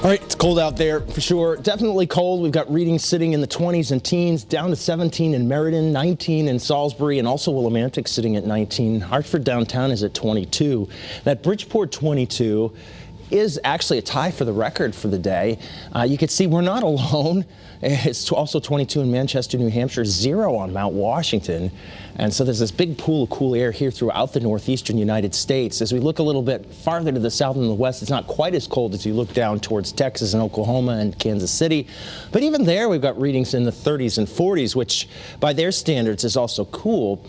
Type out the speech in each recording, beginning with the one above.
All right, it's cold out there for sure. Definitely cold. We've got readings sitting in the 20s and teens, down to 17 in Meriden, 19 in Salisbury, and also Willimantic sitting at 19. Hartford downtown is at 22. That Bridgeport 22 is actually a tie for the record for the day. You can see we're not alone. It's also 22 in Manchester, New Hampshire, 0 on Mount Washington. And so there's this big pool of cool air here throughout the northeastern United States. As we look a little bit farther to the south and the west, it's not quite as cold as you look down towards Texas and Oklahoma and Kansas City. But even there, we've got readings in the 30s and 40s, which by their standards is also cool.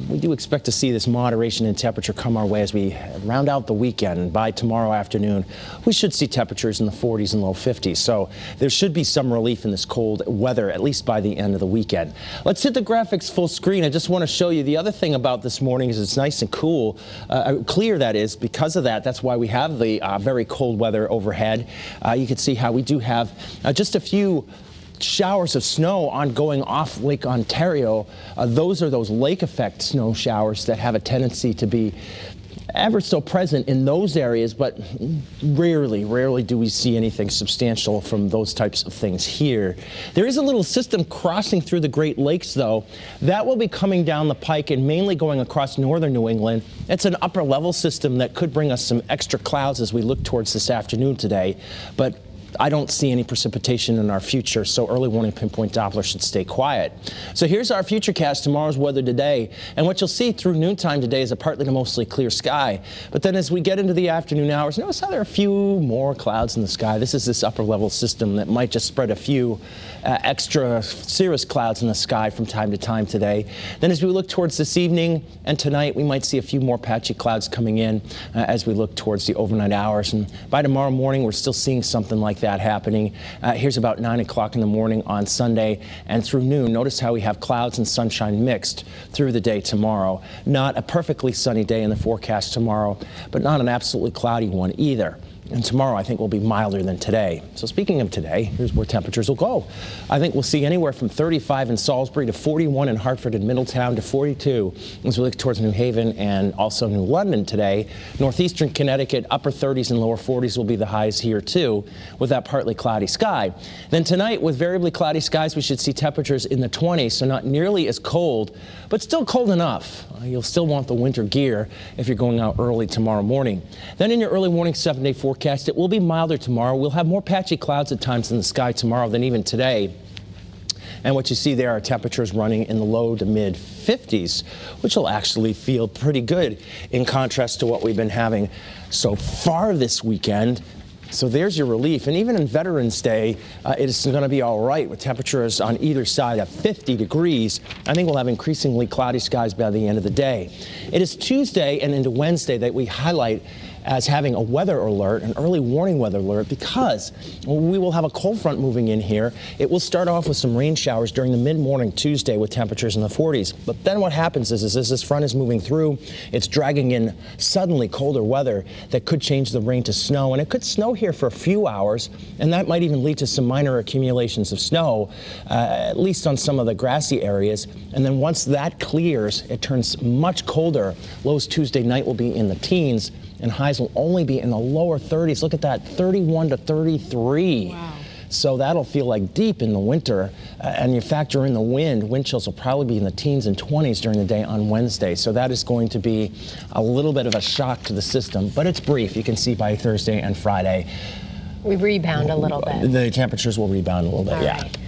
We do expect to see this moderation in temperature come our way as we round out the weekend. By tomorrow afternoon, we should see temperatures in the 40s and low 50s. So there should be some relief in this cold weather, at least by the end of the weekend. Let's hit the graphics full screen. I just want to show you the other thing about this morning is it's nice and cool, clear that is. Because of that, that's why we have the very cold weather overhead. You can see how we do have just a few showers of snow ongoing off Lake Ontario. Those are those lake effect snow showers that have a tendency to be ever so present in those areas, but rarely do we see anything substantial from those types of things here. There is a little system crossing through the Great Lakes, though. That will be coming down the pike and mainly going across northern New England. It's an upper level system that could bring us some extra clouds as we look towards this afternoon today, but I don't see any precipitation in our future, so early warning pinpoint Doppler should stay quiet. So here's our futurecast, tomorrow's weather today. And what you'll see through noontime today is a partly to mostly clear sky. But then as we get into the afternoon hours, notice how there are a few more clouds in the sky. This is this upper level system that might just spread a few extra cirrus clouds in the sky from time to time today. Then as we look towards this evening and tonight, we might see a few more patchy clouds coming in as we look towards the overnight hours. And by tomorrow morning, we're still seeing something like that happening. Here's about 9 o'clock in the morning on Sunday and through noon. Notice how we have clouds and sunshine mixed through the day tomorrow. Not a perfectly sunny day in the forecast tomorrow, but not an absolutely cloudy one either. And tomorrow, I think, will be milder than today. So speaking of today, here's where temperatures will go. I think we'll see anywhere from 35 in Salisbury to 41 in Hartford and Middletown to 42 as we look towards New Haven and also New London today. Northeastern Connecticut, upper 30s and lower 40s will be the highs here, too, with that partly cloudy sky. Then tonight, with variably cloudy skies, we should see temperatures in the 20s, so not nearly as cold, but still cold enough. You'll still want the winter gear if you're going out early tomorrow morning. Then in your early morning 7-day forecast, it will be milder tomorrow. We'll have more patchy clouds at times in the sky tomorrow than even today. And what you see there are temperatures running in the low to mid 50s, which will actually feel pretty good in contrast to what we've been having so far this weekend. So there's your relief. And even in Veterans Day, it's going to be all right with temperatures on either side of 50 degrees. I think we'll have increasingly cloudy skies by the end of the day. It is Tuesday and into Wednesday that we highlight as having a weather alert, an early warning weather alert, because we will have a cold front moving in here. It will start off with some rain showers during the mid-morning Tuesday with temperatures in the 40s. But then what happens is as this front is moving through, it's dragging in suddenly colder weather that could change the rain to snow. And it could snow here for a few hours, and that might even lead to some minor accumulations of snow, at least on some of the grassy areas. And then once that clears, it turns much colder. Lows Tuesday night will be in the teens, and highs will only be in the lower 30s. Look at that, 31 to 33. Wow. So that'll feel like deep in the winter. And you factor in the wind chills will probably be in the teens and 20s during the day on Wednesday. So that is going to be a little bit of a shock to the system, but it's brief. You can see by Thursday and Friday. We rebound a little bit. The temperatures will rebound a little bit, All yeah. right.